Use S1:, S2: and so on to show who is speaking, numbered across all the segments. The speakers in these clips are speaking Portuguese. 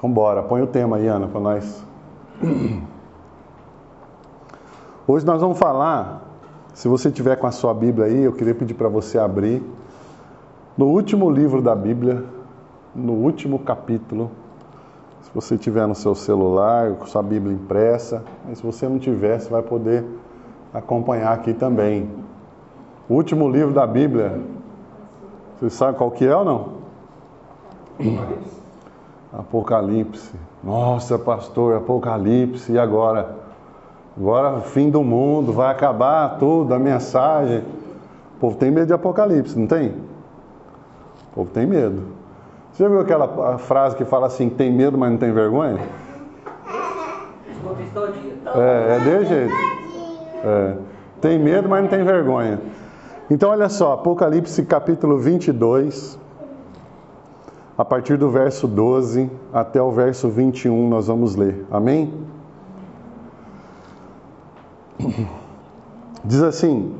S1: Vamos embora, põe o tema aí, Ana, para nós. Hoje nós vamos falar, se você tiver com a sua Bíblia aí, eu queria pedir para você abrir, no último livro da Bíblia, no último capítulo, se você tiver no seu celular, com sua Bíblia impressa, mas se você não tiver, você vai poder acompanhar aqui também. O último livro da Bíblia, você sabe qual que é ou não? Apocalipse. Nossa, pastor, Apocalipse, e agora? Agora o fim do mundo, vai acabar tudo, a mensagem. O povo tem medo de Apocalipse, não tem? O povo tem medo. Você já viu aquela frase que fala assim, tem medo, mas não tem vergonha? É desse jeito. Tem medo, mas não tem vergonha. Então, olha só, Apocalipse capítulo 22, a partir do verso 12 até o verso 21, nós vamos ler. Amém? Diz assim: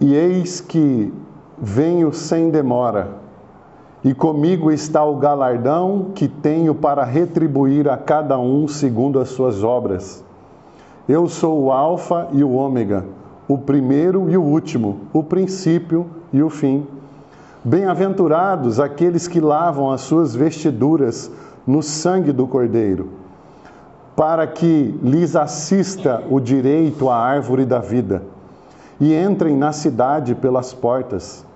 S1: E eis que venho sem demora, e comigo está o galardão que tenho para retribuir a cada um segundo as suas obras. Eu sou o Alfa e o Ômega, o primeiro e o último, o princípio e o fim. Bem-aventurados aqueles que lavam as suas vestiduras no sangue do Cordeiro, para que lhes assista o direito à árvore da vida, e entrem na cidade pelas portas.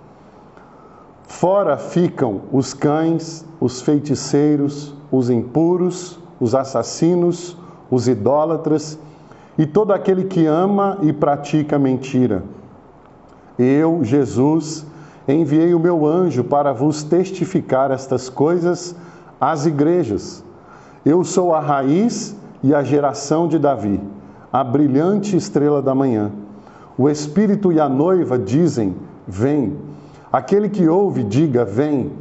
S1: Fora ficam os cães, os feiticeiros, os impuros, os assassinos, os idólatras, e todo aquele que ama e pratica mentira. Eu, Jesus, enviei o meu anjo para vos testificar estas coisas às igrejas. Eu sou a raiz e a geração de Davi, a brilhante estrela da manhã. O Espírito e a noiva dizem, vem. Aquele que ouve, diga, vem.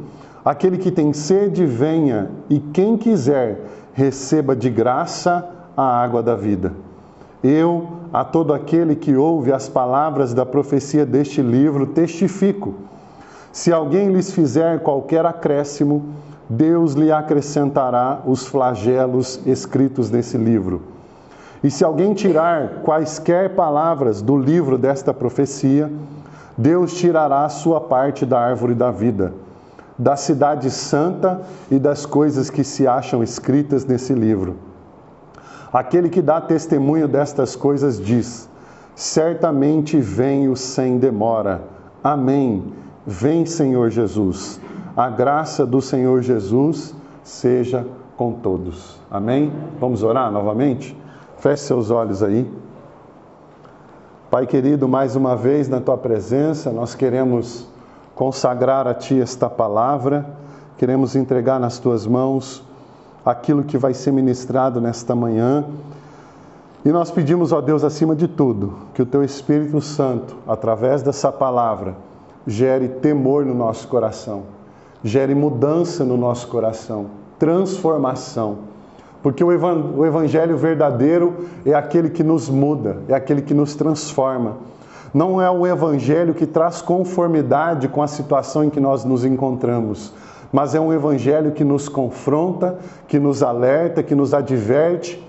S1: Aquele que tem sede, venha. E quem quiser, receba de graça a água da vida. Eu, a todo aquele que ouve as palavras da profecia deste livro, testifico. Se alguém lhes fizer qualquer acréscimo, Deus lhe acrescentará os flagelos escritos nesse livro. E se alguém tirar quaisquer palavras do livro desta profecia, Deus tirará a sua parte da árvore da vida, da cidade santa e das coisas que se acham escritas nesse livro. Aquele que dá testemunho destas coisas diz, certamente venho sem demora. Amém. Vem, Senhor Jesus. A graça do Senhor Jesus seja com todos. Amém? Vamos orar novamente? Feche seus olhos aí. Pai querido, mais uma vez na Tua presença, nós queremos consagrar a Ti esta palavra, queremos entregar nas Tuas mãos aquilo que vai ser ministrado nesta manhã. E nós pedimos, ó Deus, acima de tudo, que o Teu Espírito Santo, através dessa palavra, gere temor no nosso coração, gere mudança no nosso coração, transformação. Porque o Evangelho verdadeiro é aquele que nos muda, é aquele que nos transforma. Não é o Evangelho que traz conformidade com a situação em que nós nos encontramos, mas é um Evangelho que nos confronta, que nos alerta, que nos adverte.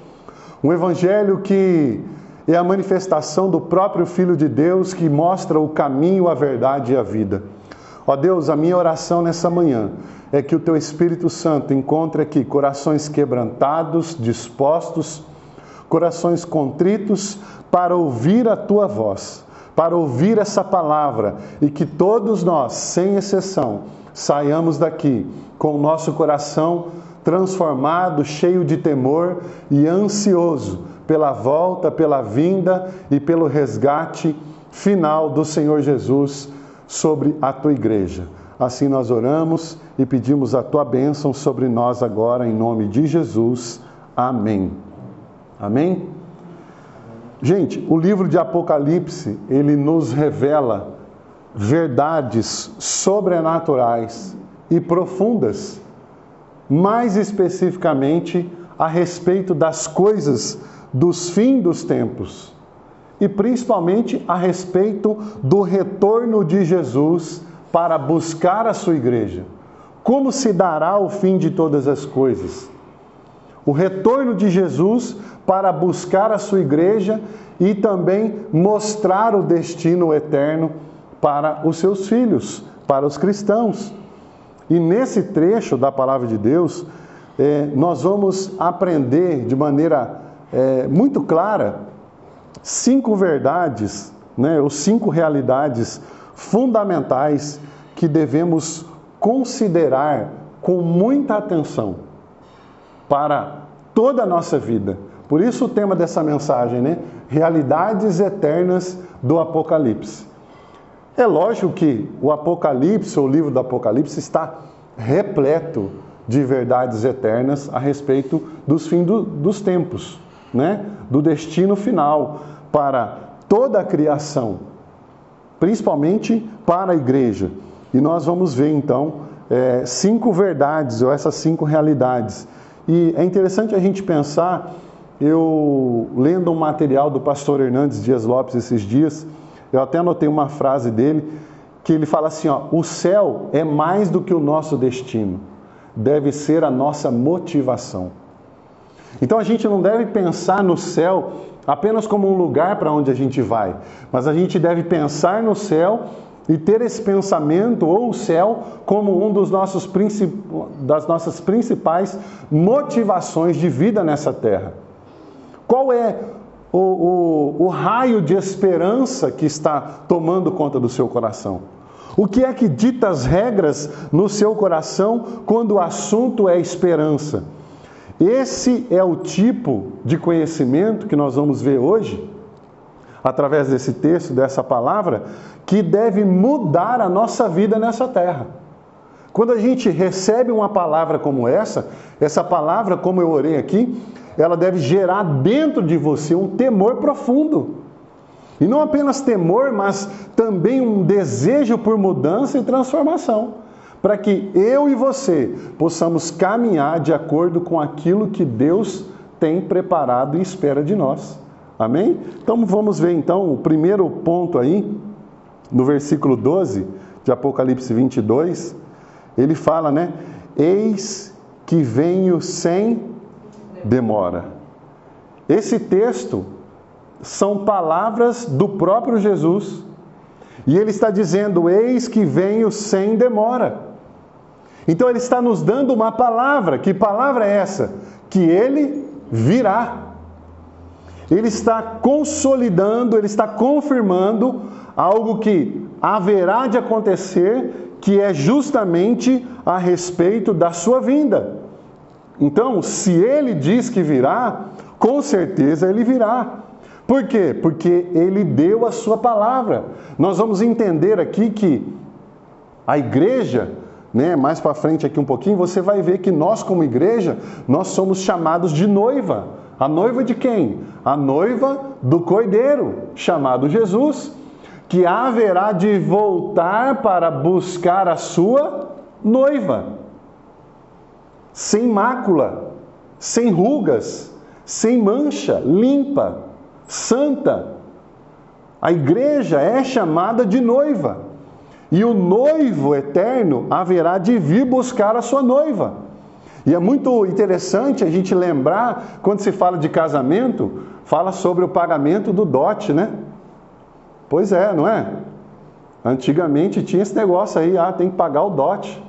S1: Um Evangelho que é a manifestação do próprio Filho de Deus, que mostra o caminho, a verdade e a vida. Ó Deus, a minha oração nessa manhã é que o Teu Espírito Santo encontre aqui corações quebrantados, dispostos, corações contritos para ouvir a Tua voz, para ouvir essa palavra, e que todos nós, sem exceção, saiamos daqui com o nosso coração transformado, cheio de temor e ansioso pela volta, pela vinda e pelo resgate final do Senhor Jesus sobre a Tua igreja. Assim nós oramos e pedimos a Tua bênção sobre nós agora, em nome de Jesus. Amém. Amém? Gente, o livro de Apocalipse, ele nos revela verdades sobrenaturais e profundas, mais especificamente a respeito das coisas dos fins dos tempos e principalmente a respeito do retorno de Jesus para buscar a sua igreja. como se dará o fim de todas as coisas. O retorno de Jesus para buscar a sua igreja e também mostrar o destino eterno para os seus filhos, para os cristãos. E nesse trecho da palavra de Deus, nós vamos aprender de maneira muito clara 5 verdades, né, ou 5 realidades fundamentais que devemos considerar com muita atenção para toda a nossa vida. Por isso o tema dessa mensagem, né? Realidades eternas do Apocalipse. É lógico que o Apocalipse, o livro do Apocalipse, está repleto de verdades eternas a respeito dos fins dos tempos, né? Do destino final para toda a criação, principalmente para a igreja. E nós vamos ver então 5 verdades, ou essas 5 realidades. E é interessante a gente pensar, eu lendo um material do pastor Hernandes Dias Lopes esses dias, eu até anotei uma frase dele, que ele fala assim, ó, o céu é mais do que o nosso destino, deve ser a nossa motivação. Então a gente não deve pensar no céu apenas como um lugar para onde a gente vai, mas a gente deve pensar no céu e ter esse pensamento, ou o céu, como um das nossas principais motivações de vida nessa terra. Qual é o raio de esperança que está tomando conta do seu coração? O que é que dita as regras no seu coração quando o assunto é esperança? Esse é o tipo de conhecimento que nós vamos ver hoje, através desse texto, dessa palavra, que deve mudar a nossa vida nessa terra. Quando a gente recebe uma palavra como essa palavra, como eu orei aqui, ela deve gerar dentro de você um temor profundo. E não apenas temor, mas também um desejo por mudança e transformação, para que eu e você possamos caminhar de acordo com aquilo que Deus tem preparado e espera de nós. Amém? Então vamos ver então o primeiro ponto aí, no versículo 12 de Apocalipse 22, ele fala, né? Eis que venho sem demora. Esse texto são palavras do próprio Jesus. E ele está dizendo, eis que venho sem demora. Então ele está nos dando uma palavra. Que palavra é essa? Que ele virá. Ele está consolidando, ele está confirmando algo que haverá de acontecer, que é justamente a respeito da sua vinda. Então, se ele diz que virá, com certeza ele virá. Por quê? Porque ele deu a sua palavra. Nós vamos entender aqui que a igreja, né, mais para frente aqui um pouquinho, você vai ver que nós como igreja, nós somos chamados de noiva. A noiva de quem? A noiva do Cordeiro, chamado Jesus, que haverá de voltar para buscar a sua noiva, sem mácula, sem rugas, sem mancha, limpa, santa. A igreja é chamada de noiva, e o noivo eterno haverá de vir buscar a sua noiva. E é muito interessante a gente lembrar, quando se fala de casamento, fala sobre o pagamento do dote, né? Pois é, não é? Antigamente tinha esse negócio aí, tem que pagar o dote.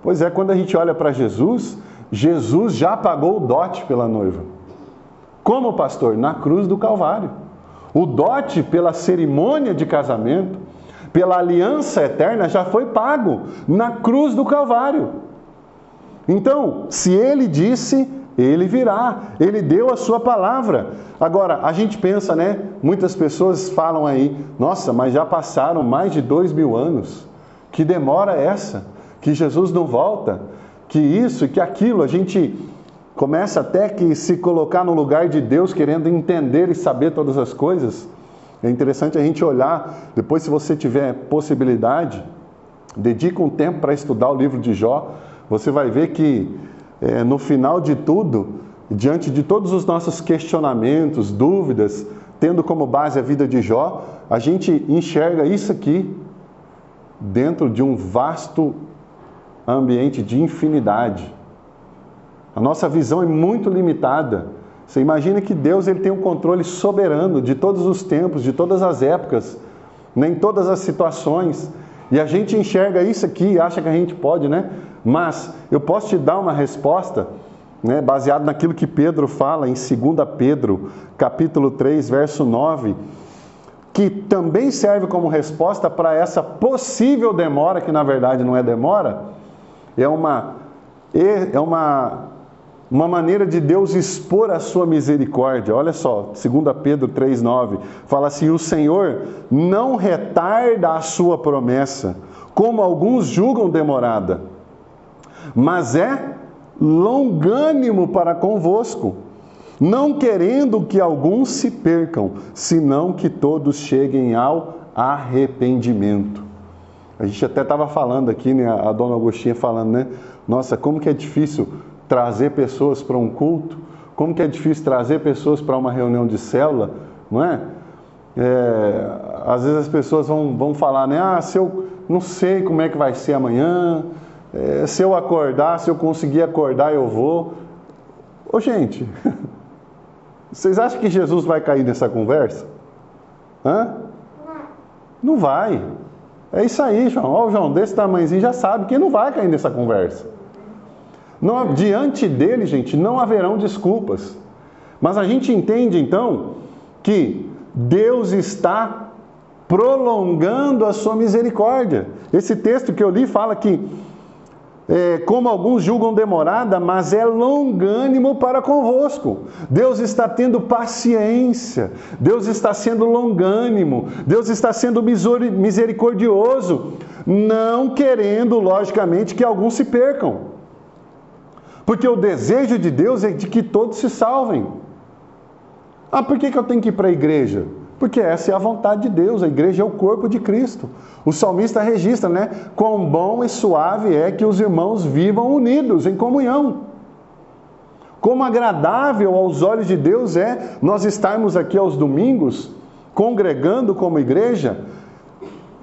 S1: Pois é, quando a gente olha para Jesus, Jesus já pagou o dote pela noiva. Como, pastor? Na cruz do Calvário. O dote pela cerimônia de casamento, pela aliança eterna, já foi pago na cruz do Calvário. Então, se ele disse, ele virá. Ele deu a sua palavra. Agora, a gente pensa, né? Muitas pessoas falam aí, nossa, mas já passaram mais de 2000 anos. Que demora é essa? Que Jesus não volta? Que isso e que aquilo? A gente começa até que se colocar no lugar de Deus, querendo entender e saber todas as coisas. É interessante a gente olhar, depois se você tiver possibilidade, dedica um tempo para estudar o livro de Jó. Você vai ver que no final de tudo, diante de todos os nossos questionamentos, dúvidas, tendo como base a vida de Jó, a gente enxerga isso aqui dentro de um vasto a ambiente de infinidade. A nossa visão é muito limitada. Você imagina que Deus ele tem um controle soberano de todos os tempos, de todas as épocas, em todas as situações. E a gente enxerga isso aqui e acha que a gente pode, né? Mas eu posso te dar uma resposta, né, baseado naquilo que Pedro fala em 2 Pedro, capítulo 3, verso 9, que também serve como resposta para essa possível demora, que na verdade não é demora, é uma maneira de Deus expor a sua misericórdia. Olha só, 2 Pedro 3,9, fala assim: o Senhor não retarda a sua promessa, como alguns julgam demorada, mas é longânimo para convosco, não querendo que alguns se percam, senão que todos cheguem ao arrependimento. A gente até estava falando aqui, né, a dona Augustinha falando, né? Nossa, como que é difícil trazer pessoas para um culto, como que é difícil trazer pessoas para uma reunião de célula, não é? Às vezes as pessoas vão falar, né? Ah, se eu não sei como é que vai ser amanhã, se eu acordar, se eu conseguir acordar, eu vou. Ô, gente, vocês acham que Jesus vai cair nessa conversa? Hã? Não vai. É isso aí, João. Ó, o João, desse tamanhozinho já sabe que não vai cair nessa conversa. Não, diante dele, gente, não haverão desculpas. Mas a gente entende, então, que Deus está prolongando a sua misericórdia. Esse texto que eu li fala que, como alguns julgam demorada, mas é longânimo para convosco. Deus está tendo paciência, Deus está sendo longânimo, Deus está sendo misericordioso, não querendo, logicamente, que alguns se percam. Porque o desejo de Deus é de que todos se salvem. Ah, por que eu tenho que ir para a igreja? Porque essa é a vontade de Deus, a igreja é o corpo de Cristo. O salmista registra, né? Quão bom e suave é que os irmãos vivam unidos em comunhão. Como agradável aos olhos de Deus é nós estarmos aqui aos domingos, congregando como igreja,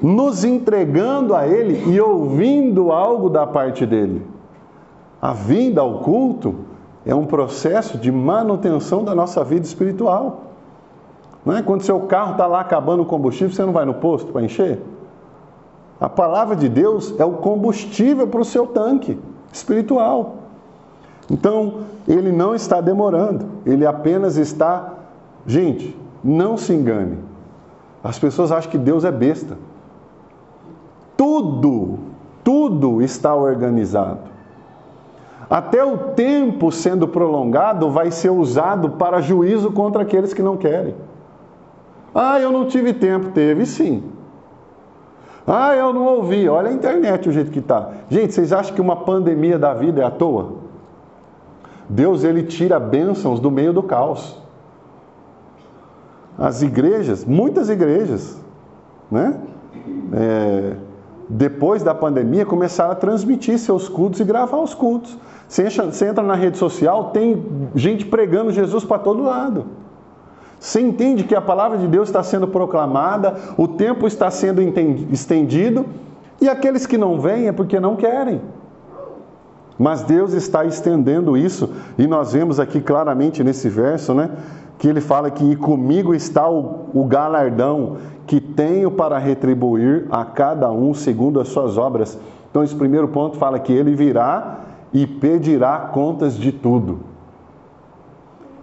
S1: nos entregando a Ele e ouvindo algo da parte dEle. A vinda ao culto é um processo de manutenção da nossa vida espiritual. Não é? Quando seu carro está lá acabando o combustível, você não vai no posto para encher? A palavra de Deus é o combustível para o seu tanque espiritual. Então, ele não está demorando, ele apenas está... Gente, não se engane. As pessoas acham que Deus é besta. Tudo está organizado. Até o tempo sendo prolongado vai ser usado para juízo contra aqueles que não querem. Ah, eu não tive tempo. Teve sim. Ah, eu não ouvi. Olha a internet o jeito que está. Gente, vocês acham que uma pandemia da vida é à toa? Deus, ele tira bênçãos do meio do caos. As igrejas, muitas igrejas, né? Depois da pandemia, começaram a transmitir seus cultos e gravar os cultos. Você entra na rede social, tem gente pregando Jesus para todo lado. Você entende que a palavra de Deus está sendo proclamada, o tempo está sendo estendido, e aqueles que não vêm é porque não querem. Mas Deus está estendendo isso, e nós vemos aqui claramente nesse verso, né, que ele fala que comigo está o galardão que tenho para retribuir a cada um segundo as suas obras. Então esse primeiro ponto fala que ele virá e pedirá contas de tudo.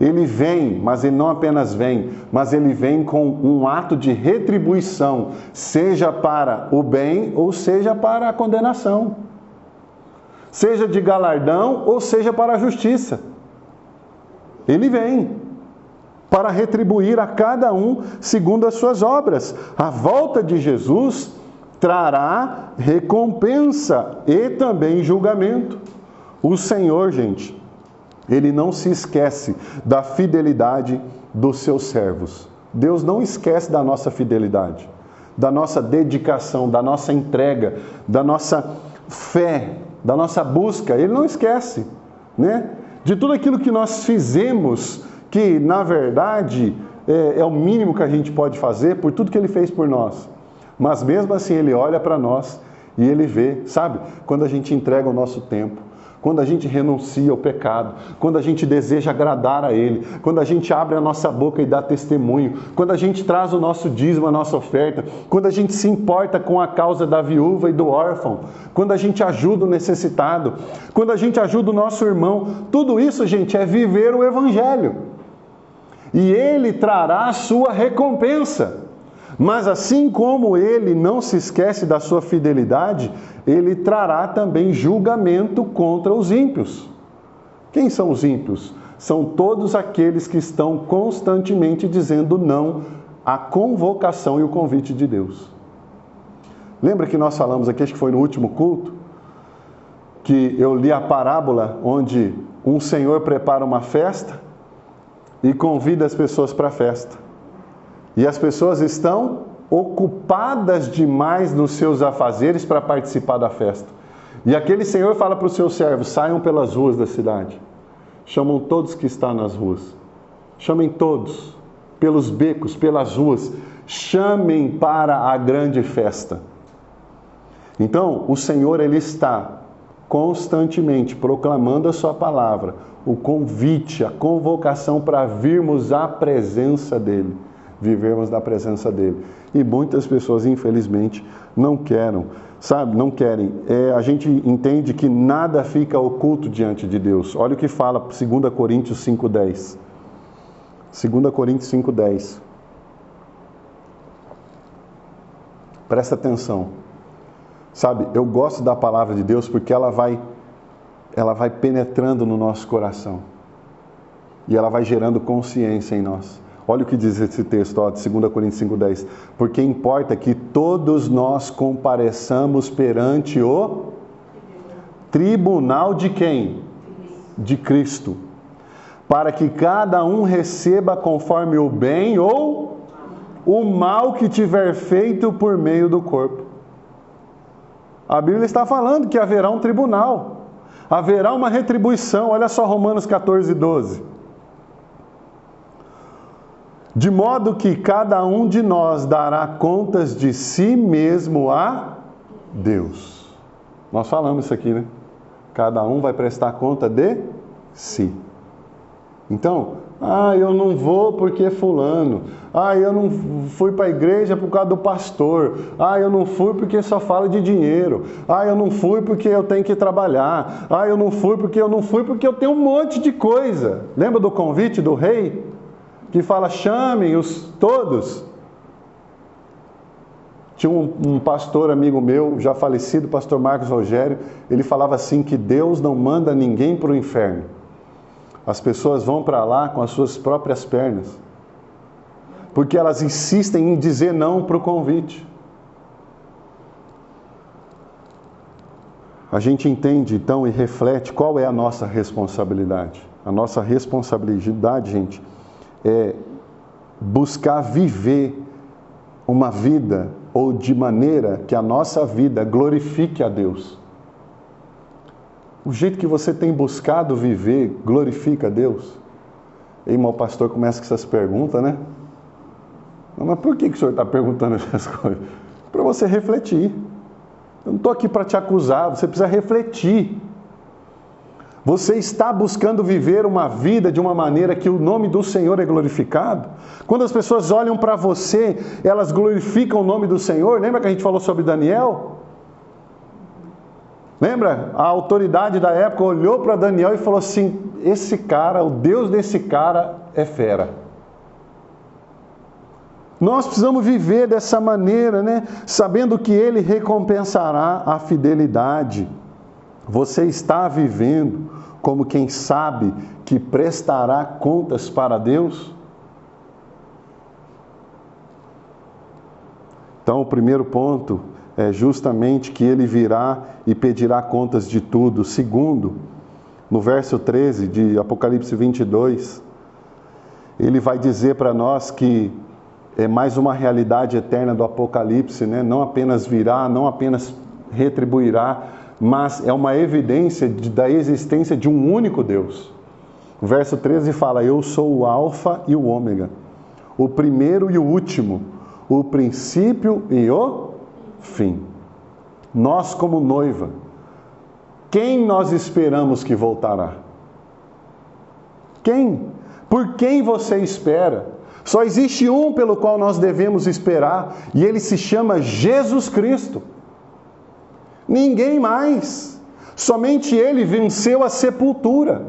S1: Ele vem, mas ele não apenas vem, mas ele vem com um ato de retribuição, seja para o bem ou seja para a condenação. Seja de galardão ou seja para a justiça. Ele vem para retribuir a cada um segundo as suas obras. A volta de Jesus trará recompensa e também julgamento. O Senhor, gente, ele não se esquece da fidelidade dos seus servos. Deus não esquece da nossa fidelidade, da nossa dedicação, da nossa entrega, da nossa fé, da nossa busca. Ele não esquece, né? De tudo aquilo que nós fizemos, que na verdade é o mínimo que a gente pode fazer por tudo que Ele fez por nós. Mas mesmo assim Ele olha para nós E Ele vê, sabe? Quando a gente entrega o nosso tempo, quando a gente renuncia ao pecado, quando a gente deseja agradar a Ele, quando a gente abre a nossa boca e dá testemunho, quando a gente traz o nosso dízimo, a nossa oferta, quando a gente se importa com a causa da viúva e do órfão, quando a gente ajuda o necessitado, quando a gente ajuda o nosso irmão, tudo isso, gente, é viver o Evangelho. E Ele trará a sua recompensa. Mas assim como Ele não se esquece da sua fidelidade, Ele trará também julgamento contra os ímpios. Quem são os ímpios? São todos aqueles que estão constantemente dizendo não à convocação e o convite de Deus. Lembra que nós falamos aqui, acho que foi no último culto, que eu li a parábola onde um senhor prepara uma festa e convida as pessoas para a festa. E as pessoas estão ocupadas demais nos seus afazeres para participar da festa. E aquele senhor fala para os seus servos: saiam pelas ruas da cidade. Chamam todos que estão nas ruas. Chamem todos, pelos becos, pelas ruas. Chamem para a grande festa. Então, o Senhor, Ele está constantemente proclamando a sua palavra, o convite, a convocação para virmos à presença dEle. Vivermos na presença dEle. E muitas pessoas, infelizmente, não querem, sabe? Não querem. A gente entende que nada fica oculto diante de Deus. Olha o que fala 2 Coríntios 5,10. 2 Coríntios 5,10. Presta atenção. Sabe, eu gosto da palavra de Deus porque ela vai penetrando no nosso coração. E ela vai gerando consciência em nós. Olha o que diz esse texto, ó, de 2 Coríntios 5,10. Porque importa que todos nós compareçamos perante o tribunal de quem? De Cristo. Para que cada um receba conforme o bem ou o mal que tiver feito por meio do corpo. A Bíblia está falando que haverá um tribunal. Haverá uma retribuição. Olha só Romanos 14:12. De modo que cada um de nós dará contas de si mesmo a Deus. Nós falamos isso aqui, né? Cada um vai prestar conta de si. Então, eu não vou porque fulano. Eu não fui para a igreja por causa do pastor. Eu não fui porque só fala de dinheiro. Eu não fui porque eu tenho que trabalhar. Eu não fui porque eu tenho um monte de coisa. Lembra do convite do rei? Que fala, chamem-os todos. Tinha um pastor amigo meu, já falecido, pastor Marcos Rogério, ele falava assim, que Deus não manda ninguém para o inferno. As pessoas vão para lá com as suas próprias pernas. Porque elas insistem em dizer não para o convite. A gente entende então e reflete qual é a nossa responsabilidade. A nossa responsabilidade, gente, é buscar viver uma vida ou de maneira que a nossa vida glorifique a Deus. O jeito que você tem buscado viver glorifica a Deus? E irmão, o pastor começa com essas perguntas, né? Mas por que o senhor está perguntando essas coisas? Para você refletir. Eu não estou aqui para te acusar, você precisa refletir. Você está buscando viver uma vida de uma maneira que o nome do Senhor é glorificado? Quando as pessoas olham para você, elas glorificam o nome do Senhor? Lembra que a gente falou sobre Daniel? Lembra? A autoridade da época olhou para Daniel e falou assim, esse cara, o Deus desse cara é fera. Nós precisamos viver dessa maneira, né? Sabendo que Ele recompensará a fidelidade. Você está vivendo como quem sabe que prestará contas para Deus? Então, o primeiro ponto é justamente que Ele virá e pedirá contas de tudo. Segundo, no verso 13 de Apocalipse 22, Ele vai dizer para nós que é mais uma realidade eterna do Apocalipse, né? Não apenas virá, não apenas retribuirá, mas é uma evidência da existência de um único Deus. O verso 13 fala, eu sou o Alfa e o Ômega, o primeiro e o último, o princípio e o fim. nós como noiva, quem nós esperamos que voltará? Quem? Por quem você espera? Só existe um pelo qual nós devemos esperar, e ele se chama Jesus Cristo. Ninguém mais. Somente ele venceu a sepultura.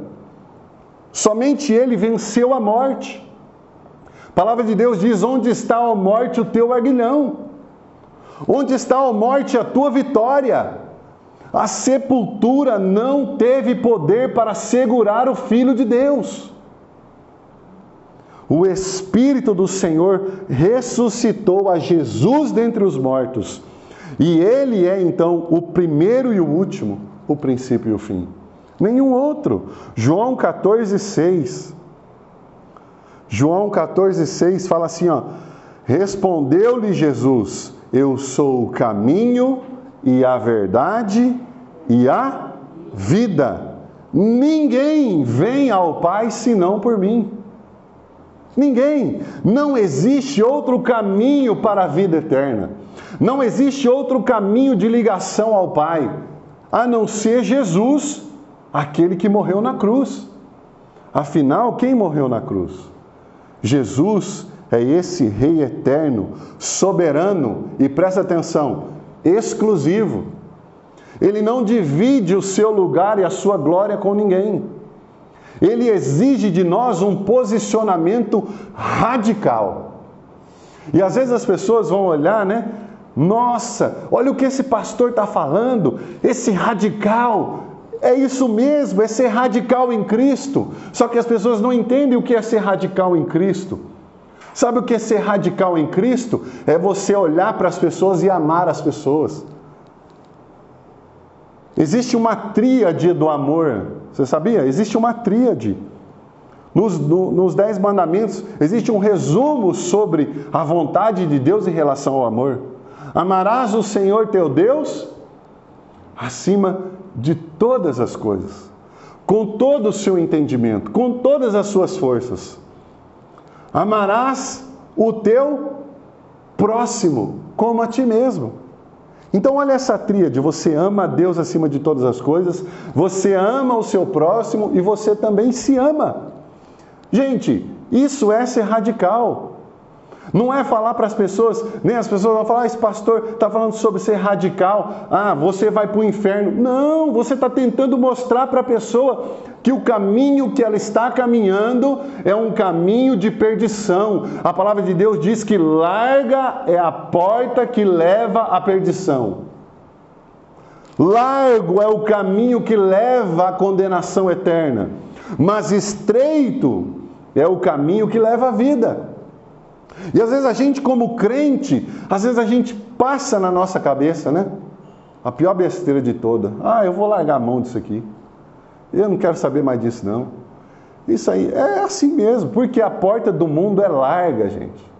S1: Somente ele venceu a morte. A palavra de Deus diz: onde está a morte, o teu aguilhão? Onde está a morte, a tua vitória? A sepultura não teve poder para segurar o Filho de Deus. O Espírito do Senhor ressuscitou a Jesus dentre os mortos. E ele é então o primeiro e o último, o princípio e o fim. Nenhum outro. João 14,6. João 14,6 fala assim, ó: respondeu-lhe Jesus: eu sou o caminho e a verdade e a vida. Ninguém vem ao Pai senão por mim. Ninguém. Não existe outro caminho para a vida eterna. Não existe outro caminho de ligação ao Pai, a não ser Jesus, aquele que morreu na cruz. Afinal, quem morreu na cruz? Jesus é esse Rei eterno, soberano e, presta atenção, exclusivo. Ele não divide o seu lugar e a sua glória com ninguém. Ele exige de nós um posicionamento radical. E às vezes as pessoas vão olhar, né? Nossa, olha o que esse pastor está falando, esse radical. É isso mesmo, é ser radical em Cristo. Só que as pessoas não entendem o que é ser radical em Cristo. Sabe o que é ser radical em Cristo? É você olhar para as pessoas e amar as pessoas. Existe uma tríade do amor. Você sabia? Existe uma tríade. Nos 10 mandamentos, existe um resumo sobre a vontade de Deus em relação ao amor. Amarás o Senhor teu Deus acima de todas as coisas, com todo o seu entendimento, com todas as suas forças. Amarás o teu próximo como a ti mesmo. Então olha essa tríade: você ama a Deus acima de todas as coisas, você ama o seu próximo e você também se ama. Gente, isso é ser radical. Não é falar para as pessoas, nem as pessoas vão falar: esse pastor está falando sobre ser radical, você vai para o inferno. Não, você está tentando mostrar para a pessoa que o caminho que ela está caminhando é um caminho de perdição. A palavra de Deus diz que larga é a porta que leva à perdição. Largo é o caminho que leva à condenação eterna, mas estreito é o caminho que leva à vida. E às vezes a gente, como crente, às vezes a gente passa na nossa cabeça, né? A pior besteira de toda: eu vou largar a mão disso aqui. Eu não quero saber mais disso, não. Isso aí é assim mesmo, porque a porta do mundo é larga, gente.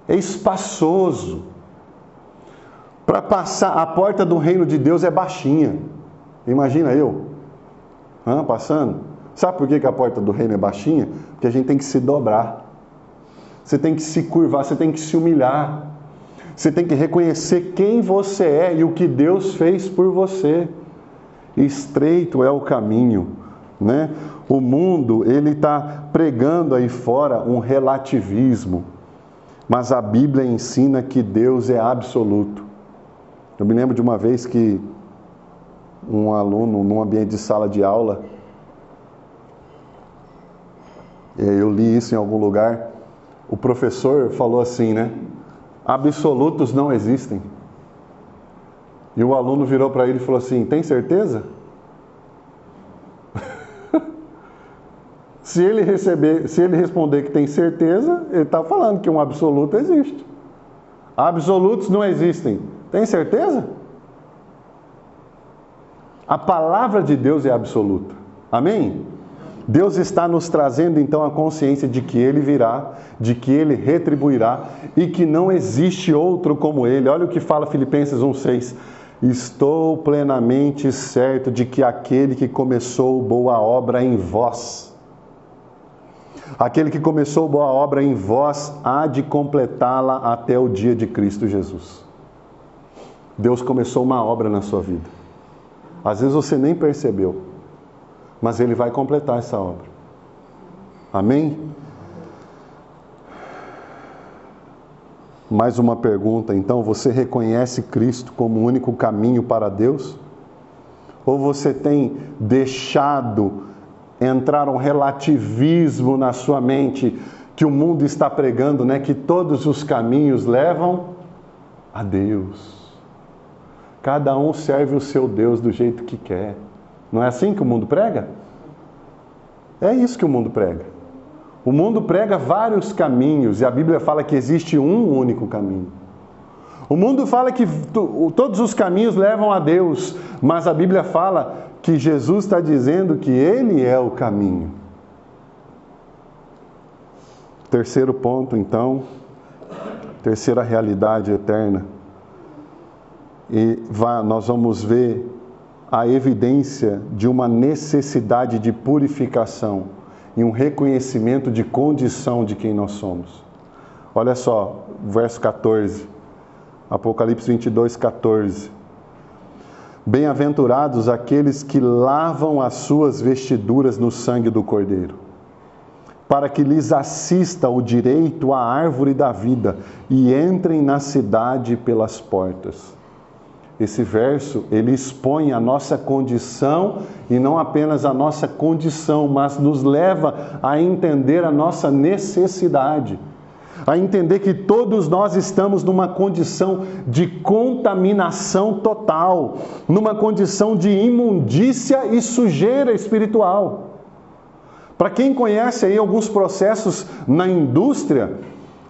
S1: É espaçoso. Para passar, a porta do reino de Deus é baixinha. Imagina eu, passando. Sabe por que a porta do reino é baixinha? Porque a gente tem que se dobrar. Você tem que se curvar, você tem que se humilhar. Você tem que reconhecer quem você é e o que Deus fez por você. Estreito é o caminho, né? O mundo, ele está pregando aí fora um relativismo, mas a Bíblia ensina que Deus é absoluto. Eu me lembro de uma vez que um aluno, num ambiente de sala de aula, eu li isso em algum lugar, o professor falou assim, né? Absolutos não existem. E o aluno virou para ele e falou assim: tem certeza? Se ele responder que tem certeza, ele está falando que um absoluto existe. Absolutos não existem. Tem certeza? A palavra de Deus é absoluta. Amém? Deus está nos trazendo então a consciência de que Ele virá, de que Ele retribuirá e que não existe outro como Ele. Olha o que fala Filipenses 1,6. Estou plenamente certo de que aquele que começou boa obra em vós, aquele que começou boa obra em vós, há de completá-la até o dia de Cristo Jesus. Deus começou uma obra na sua vida. Às vezes você nem percebeu, mas Ele vai completar essa obra. Amém? Mais uma pergunta, então, você reconhece Cristo como o único caminho para Deus? Ou você tem deixado entrar um relativismo na sua mente, que o mundo está pregando, né? Que todos os caminhos levam a Deus. Cada um serve o seu Deus do jeito que quer. Não é assim que o mundo prega? É isso que o mundo prega. O mundo prega vários caminhos, e a Bíblia fala que existe um único caminho. O mundo fala que todos os caminhos levam a Deus, mas a Bíblia fala que Jesus está dizendo que Ele é o caminho. Terceiro ponto, então, terceira realidade eterna. E nós vamos ver a evidência de uma necessidade de purificação e um reconhecimento de condição de quem nós somos. Olha só, verso 14, Apocalipse 22, 14. Bem-aventurados aqueles que lavam as suas vestiduras no sangue do Cordeiro, para que lhes assista o direito à árvore da vida e entrem na cidade pelas portas. Esse verso, ele expõe a nossa condição, e não apenas a nossa condição, mas nos leva a entender a nossa necessidade, a entender que todos nós estamos numa condição de contaminação total, numa condição de imundícia e sujeira espiritual. Para quem conhece aí alguns processos na indústria,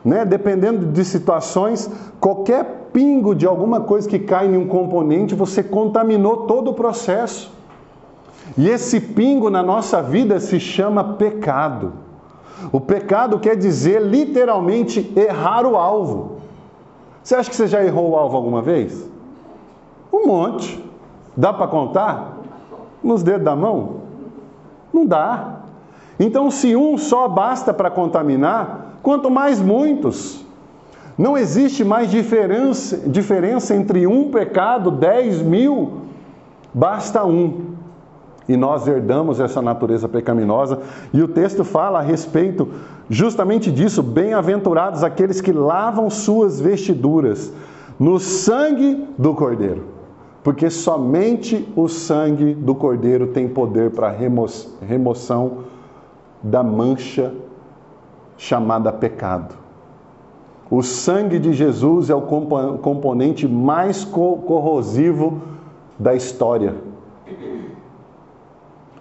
S1: né, dependendo de situações, qualquer pingo de alguma coisa que cai em um componente, você contaminou todo o processo. E esse pingo na nossa vida se chama pecado. O pecado quer dizer literalmente errar o alvo. Você acha que você já errou o alvo alguma vez? Um monte. Dá para contar? Nos dedos da mão? Não dá. Então, se um só basta para contaminar, quanto mais muitos. Não existe mais diferença entre um pecado, 10 mil, basta um. E nós herdamos essa natureza pecaminosa, e o texto fala a respeito justamente disso: bem-aventurados aqueles que lavam suas vestiduras no sangue do Cordeiro, porque somente o sangue do Cordeiro tem poder para remoção da mancha chamada pecado. O sangue de Jesus é o componente mais corrosivo da história.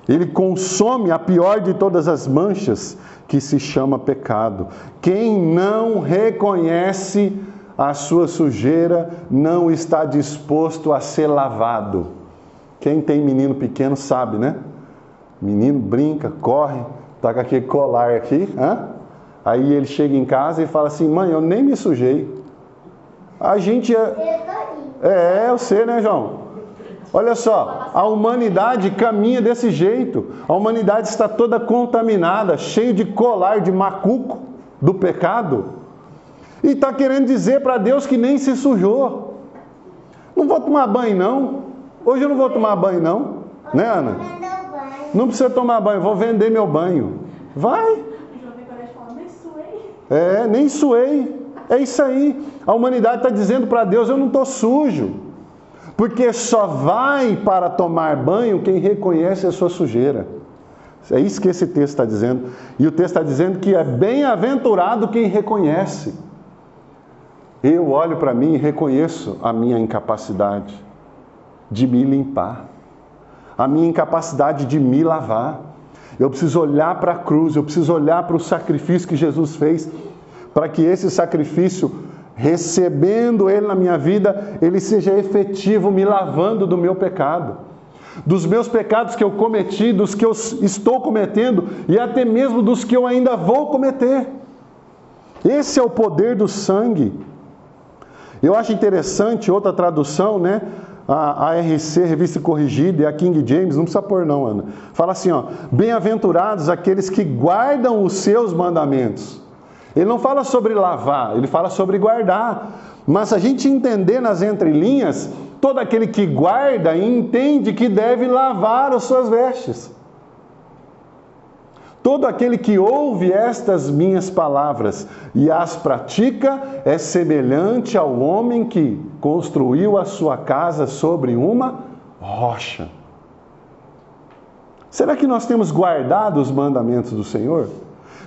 S1: Ele consome a pior de todas as manchas, que se chama pecado. Quem não reconhece a sua sujeira não está disposto a ser lavado. Quem tem menino pequeno sabe, né? Menino brinca, corre, tá com aquele colar aqui, Aí ele chega em casa e fala assim: mãe, eu nem me sujei. A gente eu sei, né, João? Olha só, a humanidade caminha desse jeito. A humanidade está toda contaminada, cheia de colar de macuco do pecado. E está querendo dizer para Deus que nem se sujou. Não vou tomar banho não. Hoje eu não vou tomar banho não. Né, Ana? Não precisa tomar banho, vou vender meu banho. Vai. Nem suei. É isso aí. A humanidade está dizendo para Deus: eu não estou sujo. Porque só vai para tomar banho quem reconhece a sua sujeira. É isso que esse texto está dizendo. E o texto está dizendo que é bem-aventurado quem reconhece. Eu olho para mim e reconheço a minha incapacidade de me limpar, a minha incapacidade de me lavar. Eu preciso olhar para a cruz, eu preciso olhar para o sacrifício que Jesus fez, para que esse sacrifício, recebendo ele na minha vida, ele seja efetivo, me lavando do meu pecado, dos meus pecados que eu cometi, dos que eu estou cometendo e até mesmo dos que eu ainda vou cometer. Esse é o poder do sangue. Eu acho interessante outra tradução, né? A RC, Revista Corrigida, e a King James, não precisa pôr não, Ana. Fala assim, bem-aventurados aqueles que guardam os seus mandamentos. Ele não fala sobre lavar, ele fala sobre guardar. Mas se a gente entender nas entrelinhas, todo aquele que guarda entende que deve lavar as suas vestes. Todo aquele que ouve estas minhas palavras e as pratica é semelhante ao homem que construiu a sua casa sobre uma rocha. Será que nós temos guardado os mandamentos do Senhor?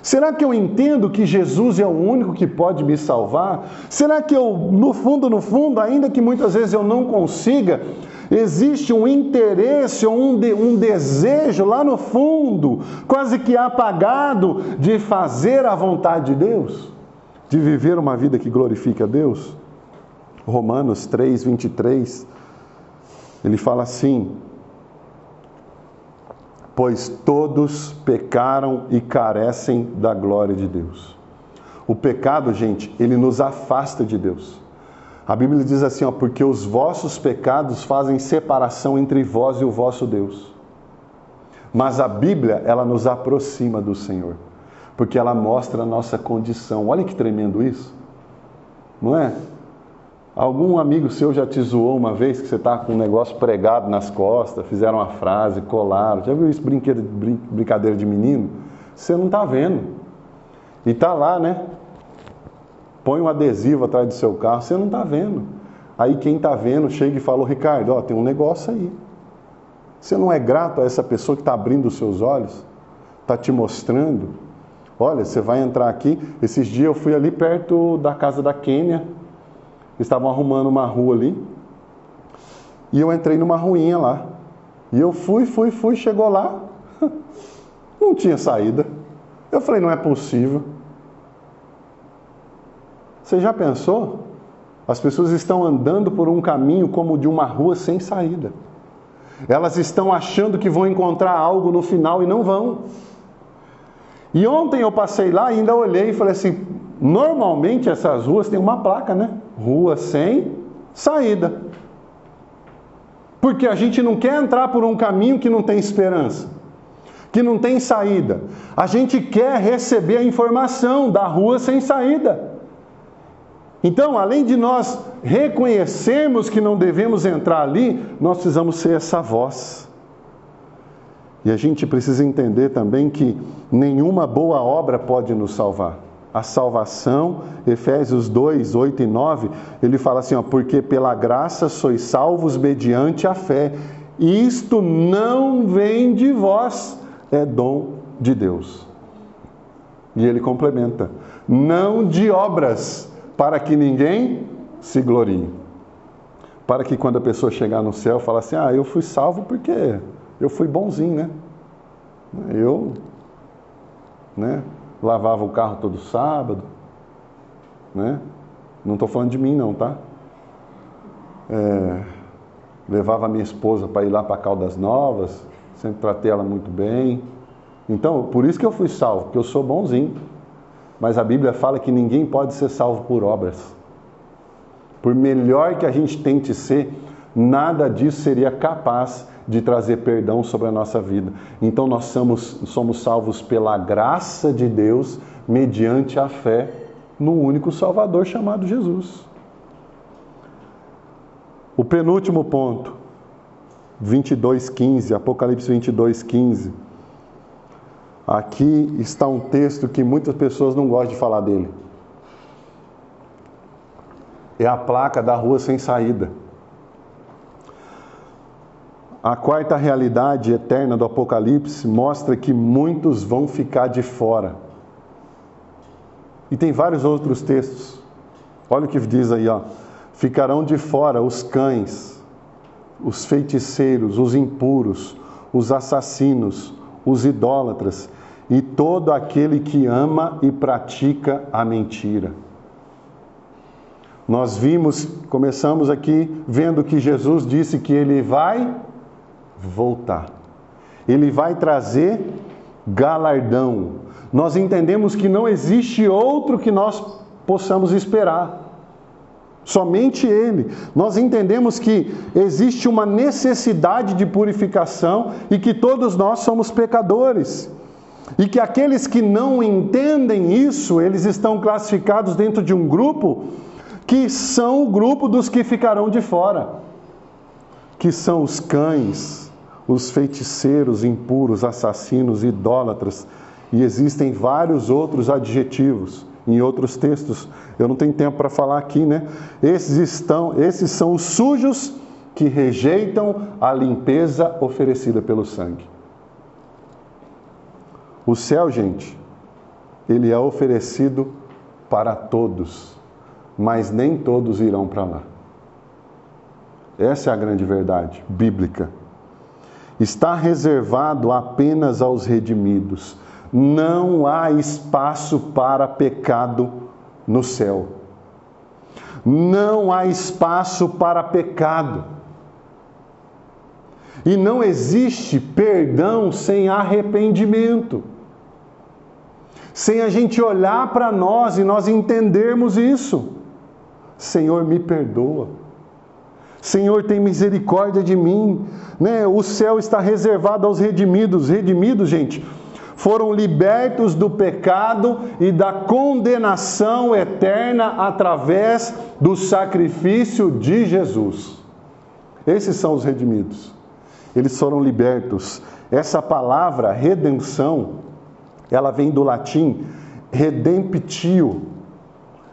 S1: Será que eu entendo que Jesus é o único que pode me salvar? Será que eu, no fundo, ainda que muitas vezes eu não consiga, existe um interesse ou um desejo lá no fundo, quase que apagado, de fazer a vontade de Deus? De viver uma vida que glorifica a Deus? Romanos 3, 23, ele fala assim: pois todos pecaram e carecem da glória de Deus. O pecado, gente, ele nos afasta de Deus. A Bíblia diz assim, porque os vossos pecados fazem separação entre vós e o vosso Deus. Mas a Bíblia, ela nos aproxima do Senhor, porque ela mostra a nossa condição. Olha que tremendo isso, não é? Algum amigo seu já te zoou uma vez que você está com um negócio pregado nas costas, fizeram uma frase, colaram. Já viu isso, brincadeira de menino? Você não está vendo. E está lá, né? Põe um adesivo atrás do seu carro, você não está vendo. Aí quem está vendo chega e fala: Ricardo, tem um negócio aí. Você não é grato a essa pessoa que está abrindo os seus olhos? Está te mostrando? Olha, você vai entrar aqui. Esses dias eu fui ali perto da casa da Quênia. Estavam arrumando uma rua ali, e eu entrei numa ruinha lá, e eu fui, chegou lá, não tinha saída. Eu falei, não é possível. Você já pensou? As pessoas estão andando por um caminho como de uma rua sem saída. Elas estão achando que vão encontrar algo no final e não vão. E ontem eu passei lá e ainda olhei e falei assim, normalmente essas ruas têm uma placa, né? Rua sem saída. Porque a gente não quer entrar por um caminho que não tem esperança, que não tem saída. A gente quer receber a informação da rua sem saída. Então, além de nós reconhecermos que não devemos entrar ali, nós precisamos ser essa voz. E a gente precisa entender também que nenhuma boa obra pode nos salvar. A salvação, Efésios 2, 8 e 9, ele fala assim, porque pela graça sois salvos mediante a fé. Isto não vem de vós, é dom de Deus. E ele complementa, não de obras, para que ninguém se glorie. Para que quando a pessoa chegar no céu, fala assim, eu fui salvo porque eu fui bonzinho, né? Eu, lavava o carro todo sábado, né? Não estou falando de mim não, tá? Levava a minha esposa para ir lá para Caldas Novas, sempre tratei ela muito bem. Então, por isso que eu fui salvo, porque eu sou bonzinho. Mas a Bíblia fala que ninguém pode ser salvo por obras. Por melhor que a gente tente ser, nada disso seria capaz de trazer perdão sobre a nossa vida. Então nós somos salvos pela graça de Deus, mediante a fé no único Salvador chamado Jesus. O penúltimo ponto, 22:15, Apocalipse 22:15. Aqui está um texto que muitas pessoas não gostam de falar dele. É a placa da rua sem saída. A quarta realidade eterna do Apocalipse mostra que muitos vão ficar de fora. E tem vários outros textos. Olha o que diz aí, ficarão de fora os cães, os feiticeiros, os impuros, os assassinos, os idólatras e todo aquele que ama e pratica a mentira. Nós começamos aqui vendo que Jesus disse que Ele vai voltar. Ele vai trazer galardão. Nós entendemos que não existe outro que nós possamos esperar. Somente Ele. Nós entendemos que existe uma necessidade de purificação e que todos nós somos pecadores. E que aqueles que não entendem isso, eles estão classificados dentro de um grupo que são o grupo dos que ficarão de fora, que são os cães, os feiticeiros, impuros, assassinos, idólatras, e existem vários outros adjetivos em outros textos. Eu não tenho tempo para falar aqui, né? Esses são os sujos que rejeitam a limpeza oferecida pelo sangue. O céu, gente, ele é oferecido para todos, mas nem todos irão para lá. Essa é a grande verdade bíblica. Está reservado apenas aos redimidos. Não há espaço para pecado no céu. Não há espaço para pecado. E não existe perdão sem arrependimento. Sem a gente olhar para nós e nós entendermos isso. Senhor, me perdoa. Senhor, tem misericórdia de mim. Né? O céu está reservado aos redimidos. Redimidos, gente, foram libertos do pecado e da condenação eterna através do sacrifício de Jesus. Esses são os redimidos. Eles foram libertos. Essa palavra, redenção, ela vem do latim redemptio.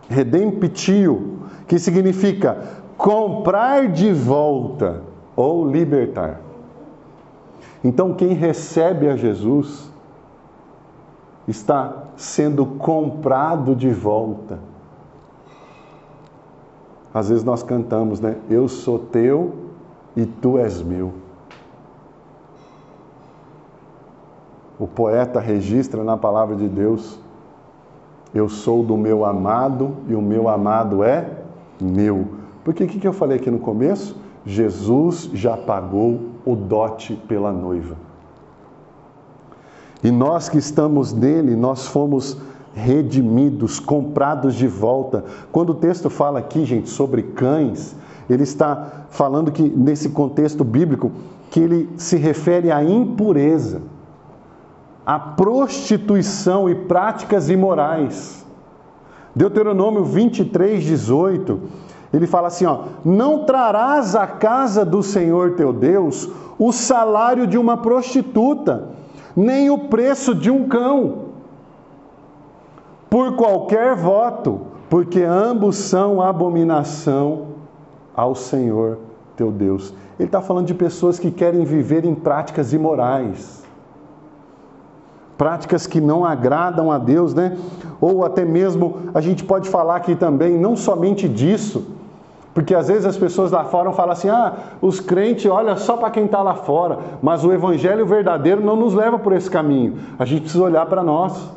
S1: Redemptio, que significa comprar de volta ou libertar. Então, quem recebe a Jesus está sendo comprado de volta. Às vezes nós cantamos, né? Eu sou teu e tu és meu. O poeta registra na palavra de Deus: eu sou do meu amado e o meu amado é meu. Porque o que eu falei aqui no começo? Jesus já pagou o dote pela noiva. E nós que estamos nele, nós fomos redimidos, comprados de volta. Quando o texto fala aqui, gente, sobre cães, ele está falando que, nesse contexto bíblico, que ele se refere à impureza, à prostituição e práticas imorais. Deuteronômio 23, 18, ele fala assim, ó: não trarás à casa do Senhor teu Deus o salário de uma prostituta, nem o preço de um cão, por qualquer voto, porque ambos são abominação ao Senhor teu Deus. Ele está falando de pessoas que querem viver em práticas imorais, práticas que não agradam a Deus, né? Ou até mesmo, a gente pode falar aqui também, não somente disso, porque às vezes as pessoas lá fora falam assim, os crentes olham só para quem está lá fora, mas o evangelho verdadeiro não nos leva por esse caminho. A gente precisa olhar para nós.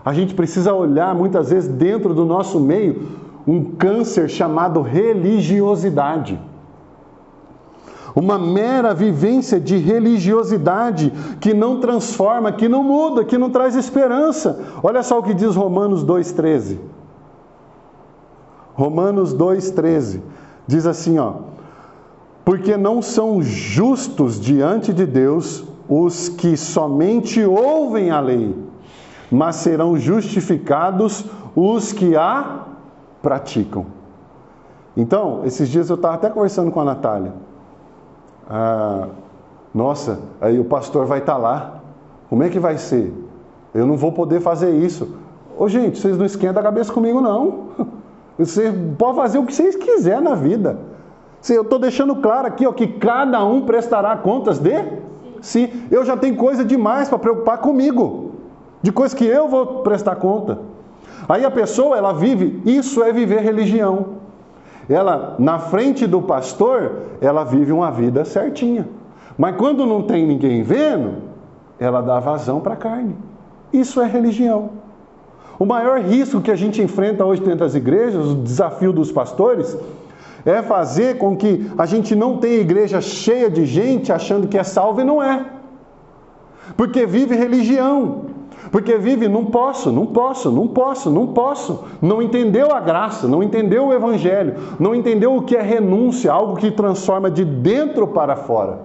S1: A gente precisa olhar muitas vezes dentro do nosso meio um câncer chamado religiosidade. Uma mera vivência de religiosidade que não transforma, que não muda, que não traz esperança. Olha só o que diz Romanos 2,13. Romanos 2,13 diz assim, ó: porque não são justos diante de Deus os que somente ouvem a lei, mas serão justificados os que a praticam. Então, esses dias eu estava até conversando com a Natália. Nossa, aí o pastor vai estar lá. Como é que vai ser? Eu não vou poder fazer isso. Ô gente, vocês não esquentam a cabeça comigo não. Você pode fazer o que vocês quiserem na vida. Eu estou deixando claro aqui, ó, que cada um prestará contas de si. Eu já tenho coisa demais para preocupar comigo, de coisa que eu vou prestar conta. Aí a pessoa, ela vive, isso é viver religião. Ela, na frente do pastor, ela vive uma vida certinha. Mas quando não tem ninguém vendo, ela dá vazão para a carne. Isso é religião. O maior risco que a gente enfrenta hoje dentro das igrejas, o desafio dos pastores, é fazer com que a gente não tenha igreja cheia de gente achando que é salvo e não é. Porque vive religião. Porque vive, não posso. Não entendeu a graça, não entendeu o evangelho, não entendeu o que é renúncia, algo que transforma de dentro para fora.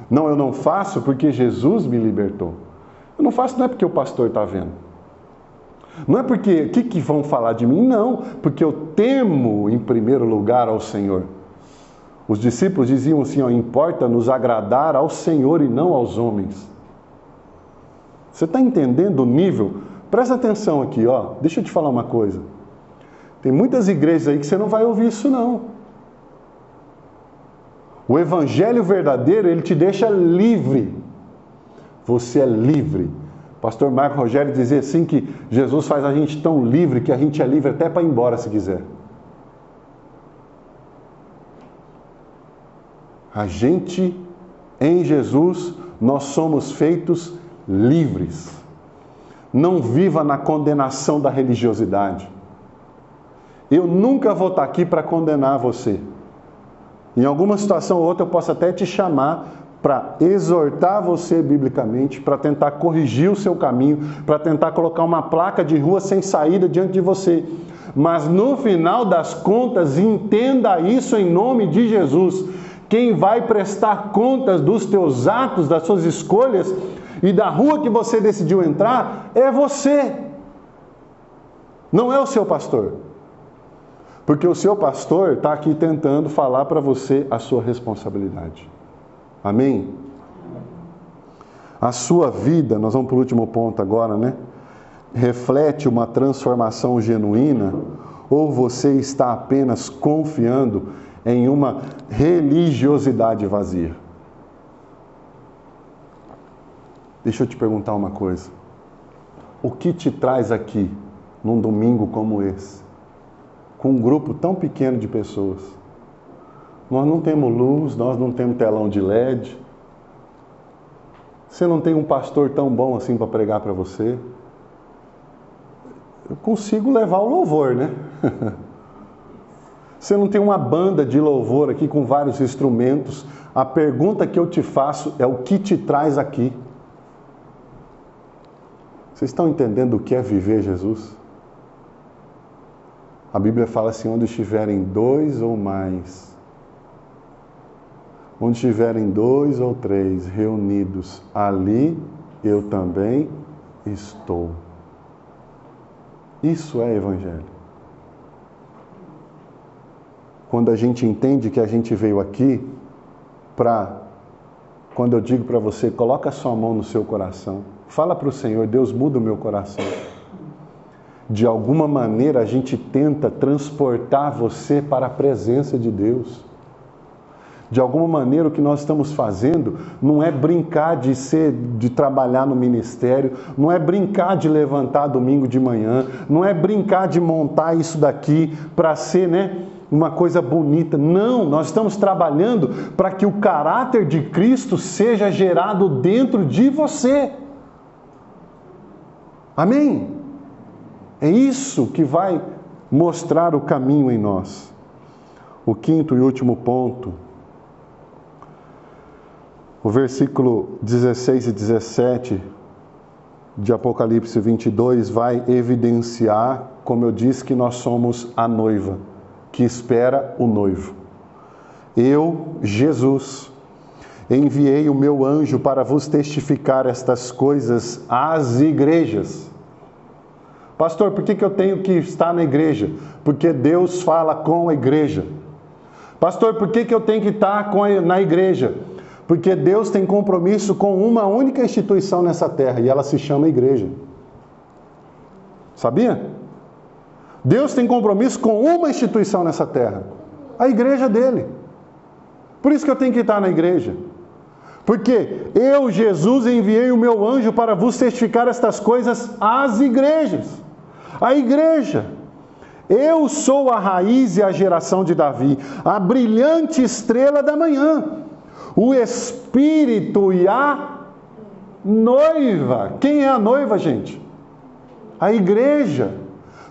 S1: Não, eu não faço porque Jesus me libertou. Eu não faço não é porque o pastor está vendo. Não é porque, o que vão falar de mim? Não, porque eu temo em primeiro lugar ao Senhor. Os discípulos diziam assim, ó, importa nos agradar ao Senhor e não aos homens. Você está entendendo o nível? Presta atenção aqui, ó. Deixa eu te falar uma coisa. Tem muitas igrejas aí que você não vai ouvir isso não. O evangelho verdadeiro, ele te deixa livre. Você é livre. O pastor Marco Rogério dizia assim que Jesus faz a gente tão livre que a gente é livre até para ir embora se quiser. A gente, em Jesus, nós somos feitos livres. Não viva na condenação da religiosidade. Eu nunca vou estar aqui para condenar você. Em alguma situação ou outra eu posso até te chamar para exortar você biblicamente, para tentar corrigir o seu caminho, para tentar colocar uma placa de rua sem saída diante de você. Mas no final das contas, entenda isso em nome de Jesus. Quem vai prestar contas dos teus atos, das suas escolhas e da rua que você decidiu entrar, é você. Não é o seu pastor. Porque o seu pastor está aqui tentando falar para você a sua responsabilidade. Amém? A sua vida, nós vamos para o último ponto agora, né? Reflete uma transformação genuína ou você está apenas confiando em uma religiosidade vazia? Deixa eu te perguntar uma coisa. O que te traz aqui num domingo como esse? Com um grupo tão pequeno de pessoas. Nós não temos luz, nós não temos telão de LED. Você não tem um pastor tão bom assim para pregar para você. Eu consigo levar o louvor, né? Você não tem uma banda de louvor aqui com vários instrumentos. A pergunta que eu te faço é o que te traz aqui? Vocês estão entendendo o que é viver Jesus? A Bíblia fala assim, onde estiverem dois ou mais, onde estiverem dois ou três reunidos, ali eu também estou. Isso é evangelho. Quando a gente entende que a gente veio aqui quando eu digo para você, coloca a sua mão no seu coração, fala para o Senhor, Deus, muda o meu coração. De alguma maneira a gente tenta transportar você para a presença de Deus. De alguma maneira o que nós estamos fazendo não é brincar de trabalhar no ministério, não é brincar de levantar domingo de manhã, não é brincar de montar isso daqui para ser, uma coisa bonita. Não, nós estamos trabalhando para que o caráter de Cristo seja gerado dentro de você. Amém? É isso que vai mostrar o caminho em nós. O quinto e último ponto, o versículo 16 e 17 de Apocalipse 22 vai evidenciar, como eu disse, que nós somos a noiva, que espera o noivo. Eu, Jesus, enviei o meu anjo para vos testificar estas coisas às igrejas. Pastor, por que eu tenho que estar na igreja? Porque Deus fala com a igreja. Pastor, por que eu tenho que estar na igreja? Porque Deus tem compromisso com uma única instituição nessa terra, e ela se chama igreja. Sabia? Deus tem compromisso com uma instituição nessa terra, a igreja dele. Por isso que eu tenho que estar na igreja. Porque eu, Jesus, enviei o meu anjo para vos testificar estas coisas às igrejas. A igreja. Eu sou a raiz e a geração de Davi, a brilhante estrela da manhã, o Espírito e a noiva. Quem é a noiva, gente? A igreja.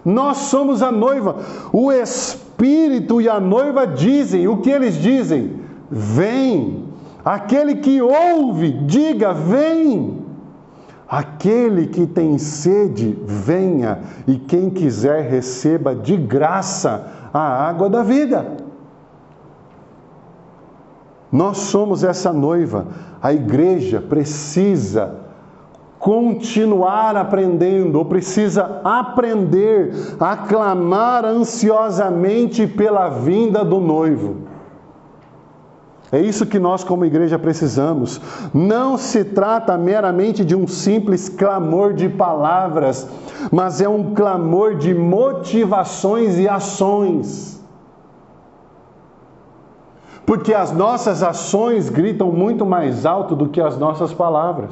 S1: Nós somos a noiva. O Espírito e a noiva dizem, o que eles dizem? Vem. Aquele que ouve, diga, vem. Aquele que tem sede, venha. E quem quiser, receba de graça a água da vida. Nós somos essa noiva. A igreja precisa continuar aprendendo, ou precisa aprender a clamar ansiosamente pela vinda do noivo. É isso que nós como igreja precisamos. Não se trata meramente de um simples clamor de palavras, mas é um clamor de motivações e ações. Porque as nossas ações gritam muito mais alto do que as nossas palavras.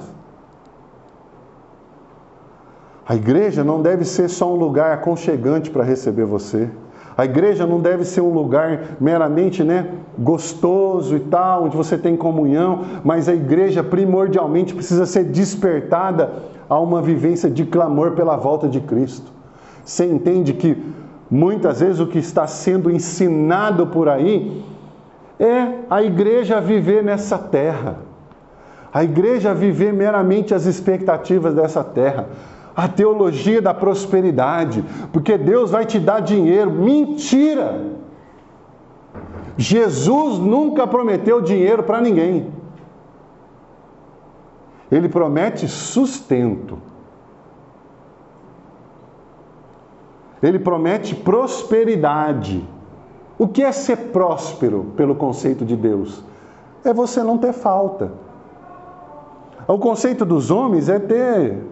S1: A igreja não deve ser só um lugar aconchegante para receber você. A igreja não deve ser um lugar meramente, gostoso e tal, onde você tem comunhão, mas a igreja primordialmente precisa ser despertada a uma vivência de clamor pela volta de Cristo. Você entende que muitas vezes o que está sendo ensinado por aí é a igreja viver nessa terra. A igreja viver meramente as expectativas dessa terra. A teologia da prosperidade, porque Deus vai te dar dinheiro. Mentira! Jesus nunca prometeu dinheiro para ninguém. Ele promete sustento. Ele promete prosperidade. O que é ser próspero pelo conceito de Deus? É você não ter falta. O conceito dos homens é ter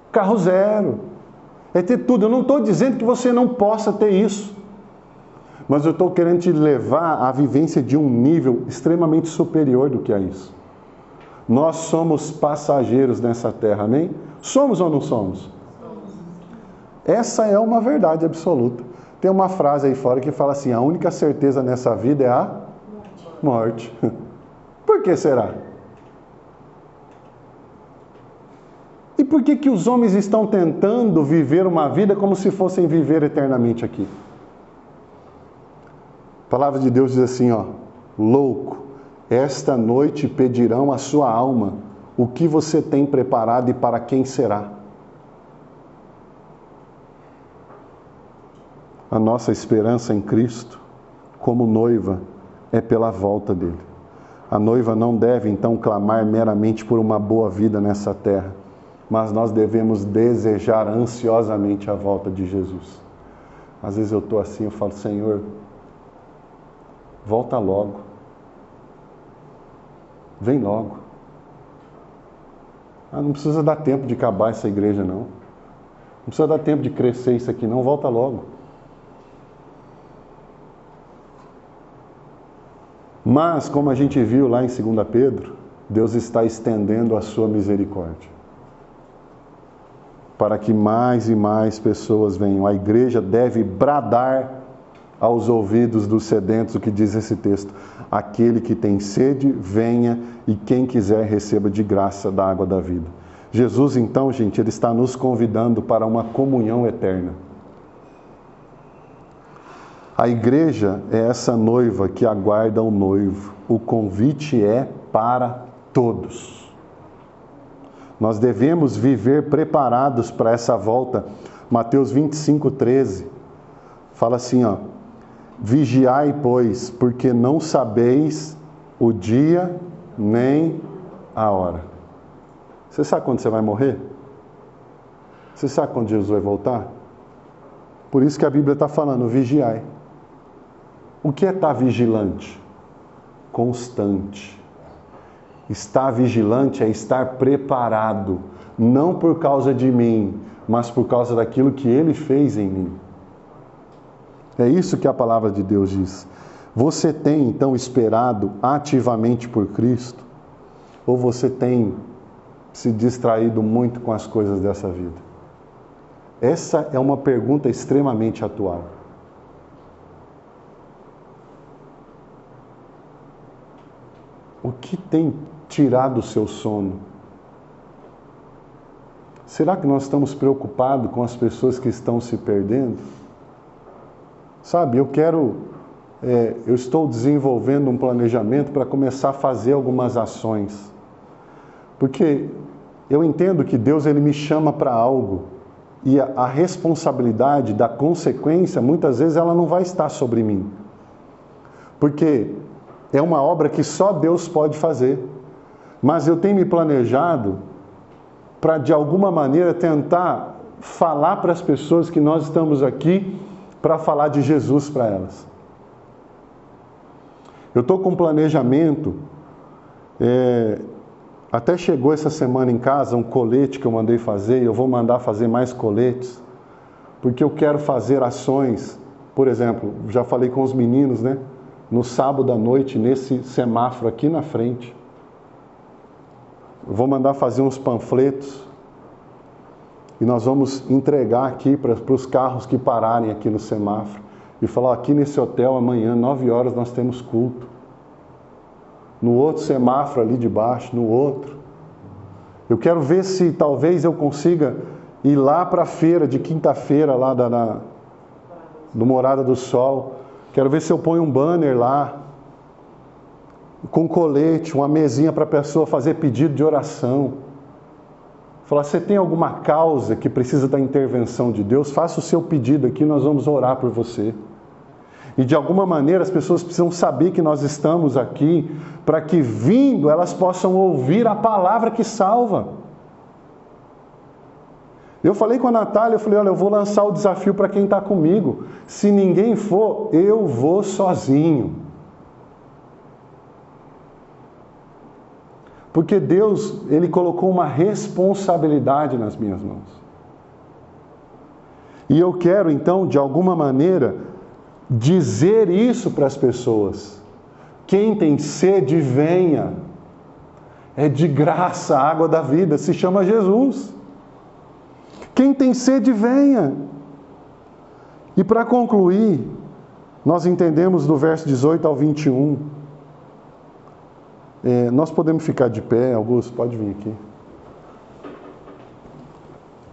S1: carro zero, é ter tudo. Eu não estou dizendo que você não possa ter isso, mas eu estou querendo te levar à vivência de um nível extremamente superior do que é isso. Nós somos passageiros nessa terra, amém? Somos ou não somos? Essa é uma verdade absoluta. Tem uma frase aí fora que fala assim: a única certeza nessa vida é a morte. Por que será? E por que os homens estão tentando viver uma vida como se fossem viver eternamente aqui? A palavra de Deus diz assim, louco, esta noite pedirão a sua alma, o que você tem preparado e para quem será? A nossa esperança em Cristo, como noiva, é pela volta dele. A noiva não deve então clamar meramente por uma boa vida nessa terra, mas nós devemos desejar ansiosamente a volta de Jesus. Às vezes eu estou assim, eu falo: Senhor, volta logo. Vem logo. Não precisa dar tempo de acabar essa igreja, não. Não precisa dar tempo de crescer isso aqui, não. Volta logo. Mas, como a gente viu lá em 2 Pedro, Deus está estendendo a sua misericórdia, para que mais e mais pessoas venham. A igreja deve bradar aos ouvidos dos sedentos o que diz esse texto: aquele que tem sede, venha, e quem quiser receba de graça da água da vida. Jesus, então, gente, Ele está nos convidando para uma comunhão eterna. A igreja é essa noiva que aguarda o noivo. O convite é para todos. Nós devemos viver preparados para essa volta. Mateus 25:13 fala assim, vigiai, pois, porque não sabeis o dia nem a hora. Você sabe quando você vai morrer? Você sabe quando Jesus vai voltar? Por isso que a Bíblia está falando, vigiai. O que é estar vigilante? Constante. Estar vigilante é estar preparado, não por causa de mim, mas por causa daquilo que Ele fez em mim. É isso que a palavra de Deus diz. Você tem, então, esperado ativamente por Cristo? Ou você tem se distraído muito com as coisas dessa vida? Essa é uma pergunta extremamente atual. O que tem tirado o seu sono? Será que nós estamos preocupados com as pessoas que estão se perdendo? Sabe, eu estou desenvolvendo um planejamento para começar a fazer algumas ações. Porque eu entendo que Deus Ele me chama para algo. E a responsabilidade da consequência, muitas vezes, ela não vai estar sobre mim. Porque é uma obra que só Deus pode fazer. Mas eu tenho me planejado para de alguma maneira tentar falar para as pessoas que nós estamos aqui para falar de Jesus para elas. Eu estou com um planejamento, até chegou essa semana em casa um colete que eu mandei fazer, e eu vou mandar fazer mais coletes, porque eu quero fazer ações. Por exemplo, já falei com os meninos, né? No sábado à noite, nesse semáforo aqui na frente, eu vou mandar fazer uns panfletos e nós vamos entregar aqui para os carros que pararem aqui no semáforo e falar: aqui nesse hotel amanhã, 9 horas, nós temos culto. No outro semáforo ali de baixo, no outro. Eu quero ver se talvez eu consiga ir lá para a feira de quinta-feira, lá do Morada do Sol. Quero ver se eu ponho um banner lá, com colete, uma mesinha para a pessoa fazer pedido de oração. Falar: você tem alguma causa que precisa da intervenção de Deus? Faça o seu pedido aqui, nós vamos orar por você. E de alguma maneira as pessoas precisam saber que nós estamos aqui, para que vindo elas possam ouvir a palavra que salva. Eu falei com a Natália, eu falei: olha, eu vou lançar o desafio para quem está comigo. Se ninguém for, eu vou sozinho. Porque Deus, Ele colocou uma responsabilidade nas minhas mãos. E eu quero, então, de alguma maneira, dizer isso para as pessoas. Quem tem sede, venha. É de graça a água da vida, se chama Jesus. Quem tem sede, venha. E para concluir, nós entendemos do verso 18 ao 21. Nós podemos ficar de pé, Augusto, pode vir aqui.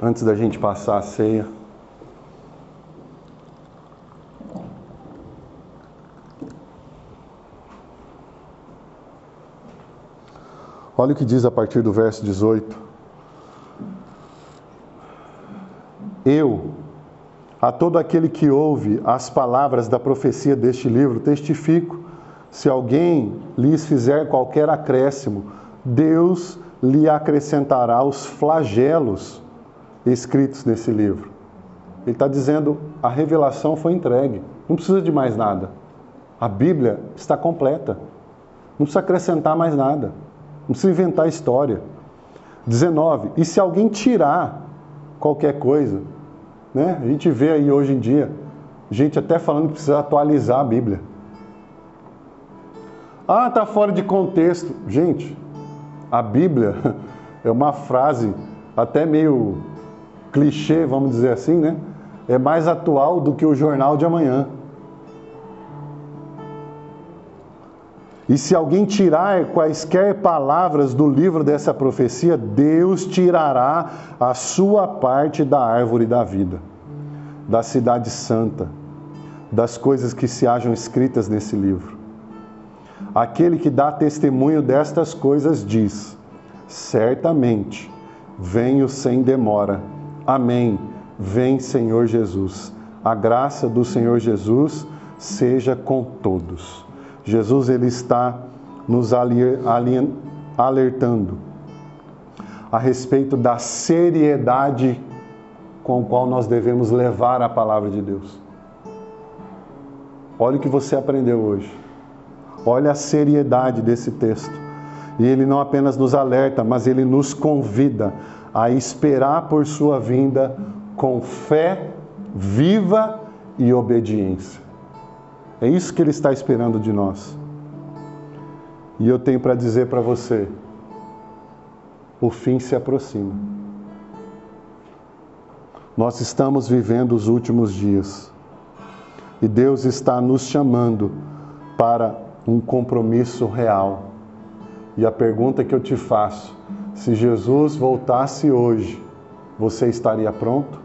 S1: Antes da gente passar a ceia. Olha o que diz a partir do verso 18. Eu, a todo aquele que ouve as palavras da profecia deste livro, testifico: se alguém lhes fizer qualquer acréscimo, Deus lhe acrescentará os flagelos escritos nesse livro. Ele está dizendo: a revelação foi entregue, não precisa de mais nada. A Bíblia está completa, não precisa acrescentar mais nada, não precisa inventar história. 19. E se alguém tirar qualquer coisa, né? A gente vê aí hoje em dia gente até falando que precisa atualizar a Bíblia. Ah, está fora de contexto. Gente, a Bíblia é uma frase até meio clichê, vamos dizer assim, né? É mais atual do que o jornal de amanhã. E se alguém tirar quaisquer palavras do livro dessa profecia, Deus tirará a sua parte da árvore da vida, da cidade santa, das coisas que se acham escritas nesse livro. Aquele que dá testemunho destas coisas diz: certamente venho sem demora. Amém. Vem, Senhor Jesus. A graça do Senhor Jesus seja com todos. Jesus, Ele está nos alertando a respeito da seriedade com a qual nós devemos levar a palavra de Deus. Olha o que você aprendeu hoje. Olha a seriedade desse texto. E ele não apenas nos alerta, mas ele nos convida a esperar por sua vinda com fé viva e obediência. É isso que ele está esperando de nós. E eu tenho para dizer para você: o fim se aproxima. Nós estamos vivendo os últimos dias. E Deus está nos chamando para um compromisso real. E a pergunta que eu te faço: se Jesus voltasse hoje, você estaria pronto?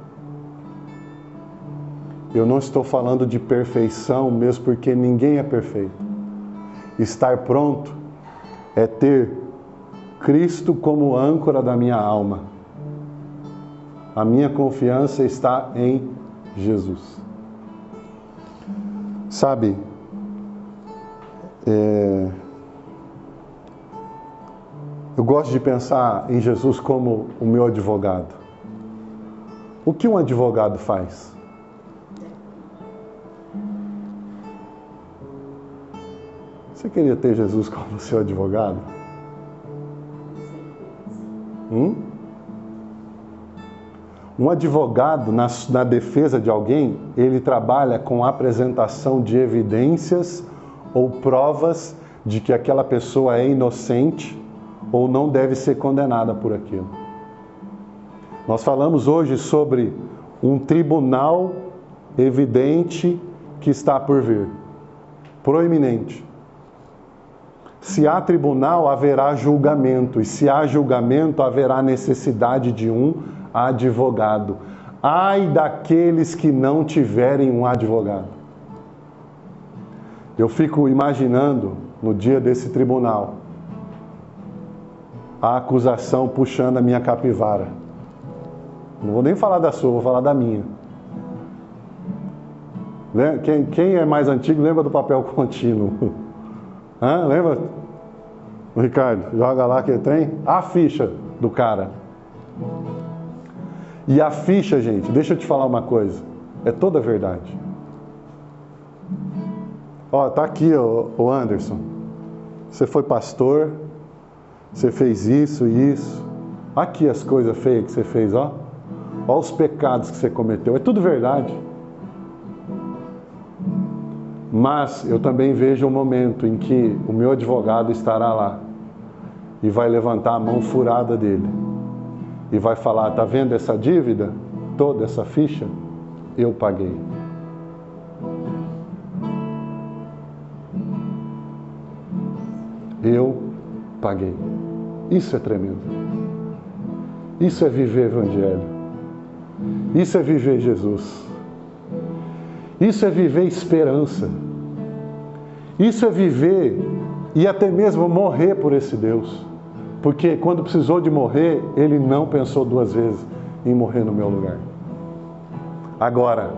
S1: Eu não estou falando de perfeição, mesmo porque ninguém é perfeito. Estar pronto é ter Cristo como âncora da minha alma. A minha confiança está em Jesus. Sabe, Eu gosto de pensar em Jesus como o meu advogado. O que um advogado faz? Você queria ter Jesus como seu advogado? Um advogado, na defesa de alguém, ele trabalha com a apresentação de evidências ou provas de que aquela pessoa é inocente ou não deve ser condenada por aquilo. Nós falamos hoje sobre um tribunal evidente que está por vir, proeminente. Se há tribunal, haverá julgamento, e se há julgamento, haverá necessidade de um advogado. Ai daqueles que não tiverem um advogado. Eu fico imaginando, no dia desse tribunal, a acusação puxando a minha capivara. Não vou nem falar da sua, vou falar da minha. Quem é mais antigo lembra do papel contínuo? Lembra? O Ricardo, joga lá que tem a ficha do cara. E a ficha, gente, deixa eu te falar uma coisa. É toda a verdade. Ó, tá aqui, o Anderson. Você foi pastor, você fez isso e isso. Aqui as coisas feias que você fez, ó. Ó os pecados que você cometeu. É tudo verdade. Mas eu também vejo um momento em que o meu advogado estará lá e vai levantar a mão furada dele e vai falar: tá vendo essa dívida? Toda essa ficha? Eu paguei. Eu paguei. Isso é tremendo. Isso é viver Evangelho. Isso é viver Jesus. Isso é viver esperança. Isso é viver e até mesmo morrer por esse Deus. Porque quando precisou de morrer, Ele não pensou duas vezes em morrer no meu lugar. Agora,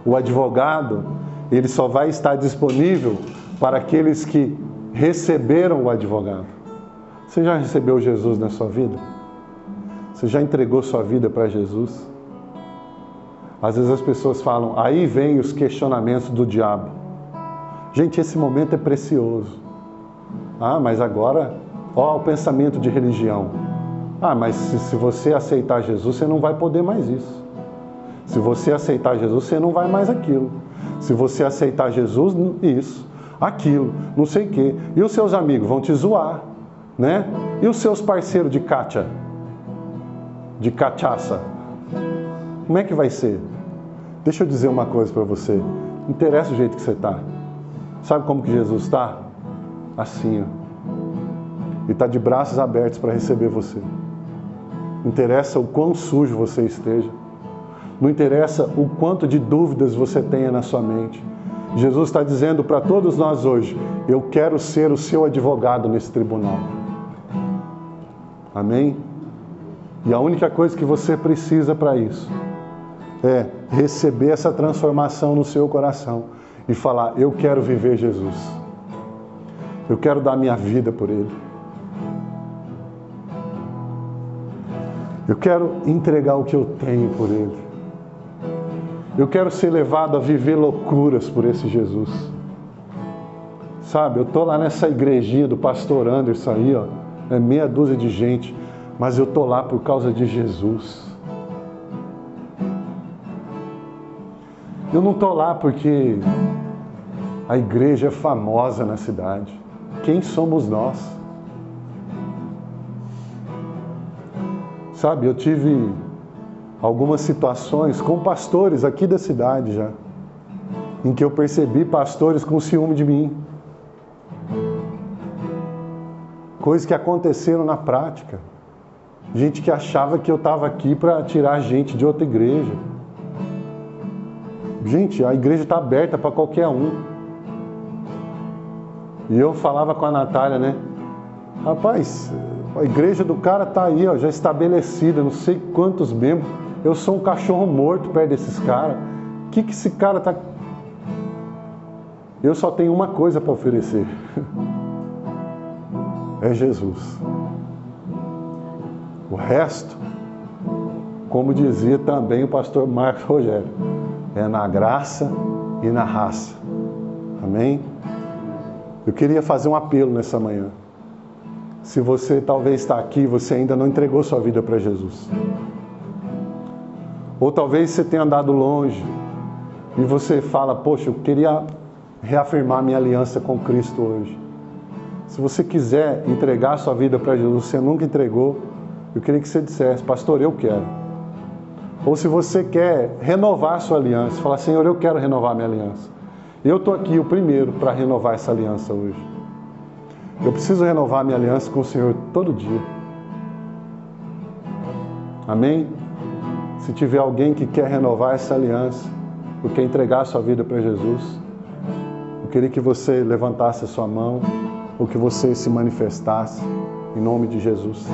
S1: o advogado, ele só vai estar disponível para aqueles que receberam o advogado. Você já recebeu Jesus na sua vida? Você já entregou sua vida para Jesus? Às vezes as pessoas falam, aí vem os questionamentos do diabo. Gente, esse momento é precioso. Mas agora, ó o pensamento de religião. Mas se você aceitar Jesus, você não vai poder mais isso. Se você aceitar Jesus, você não vai mais aquilo. Se você aceitar Jesus, isso, aquilo, não sei o quê. E os seus amigos vão te zoar, né? E os seus parceiros de cacha? De cachaça? Como é que vai ser? Deixa eu dizer uma coisa para você. Não interessa o jeito que você está. Sabe como que Jesus está? Assim, ó. Ele está de braços abertos para receber você. Não interessa o quão sujo você esteja. Não interessa o quanto de dúvidas você tenha na sua mente. Jesus está dizendo para todos nós hoje, eu quero ser o seu advogado nesse tribunal. Amém? E a única coisa que você precisa para isso é receber essa transformação no seu coração e falar, eu quero viver Jesus. Eu quero dar minha vida por Ele. Eu quero entregar o que eu tenho por Ele. Eu quero ser levado a viver loucuras por esse Jesus. Sabe, eu estou lá nessa igrejinha do pastor Anderson aí, ó, é meia dúzia de gente, mas eu estou lá por causa de Jesus. Eu não estou lá porque a igreja é famosa na cidade. Quem somos nós? Sabe, eu tive algumas situações com pastores aqui da cidade já, em que eu percebi pastores com ciúme de mim. Coisas que aconteceram na prática. Gente que achava que eu estava aqui para tirar gente de outra igreja. Gente, a igreja está aberta para qualquer um. E eu falava com a Natália, né? Rapaz, a igreja do cara está aí, ó, já estabelecida, não sei quantos membros. Eu sou um cachorro morto perto desses caras. O que esse cara está... Eu só tenho uma coisa para oferecer. É Jesus. O resto, como dizia também o pastor Marcos Rogério, é na graça e na raça. Amém? Eu queria fazer um apelo nessa manhã. Se você talvez está aqui, você ainda não entregou sua vida para Jesus. Ou talvez você tenha andado longe e você fala, poxa, eu queria reafirmar minha aliança com Cristo hoje. Se você quiser entregar sua vida para Jesus, você nunca entregou, eu queria que você dissesse, pastor, eu quero. Ou se você quer renovar sua aliança, falar, Senhor, eu quero renovar minha aliança. Eu estou aqui o primeiro para renovar essa aliança hoje. Eu preciso renovar minha aliança com o Senhor todo dia. Amém? Se tiver alguém que quer renovar essa aliança, ou quer entregar a sua vida para Jesus, eu queria que você levantasse a sua mão, ou que você se manifestasse, em nome de Jesus.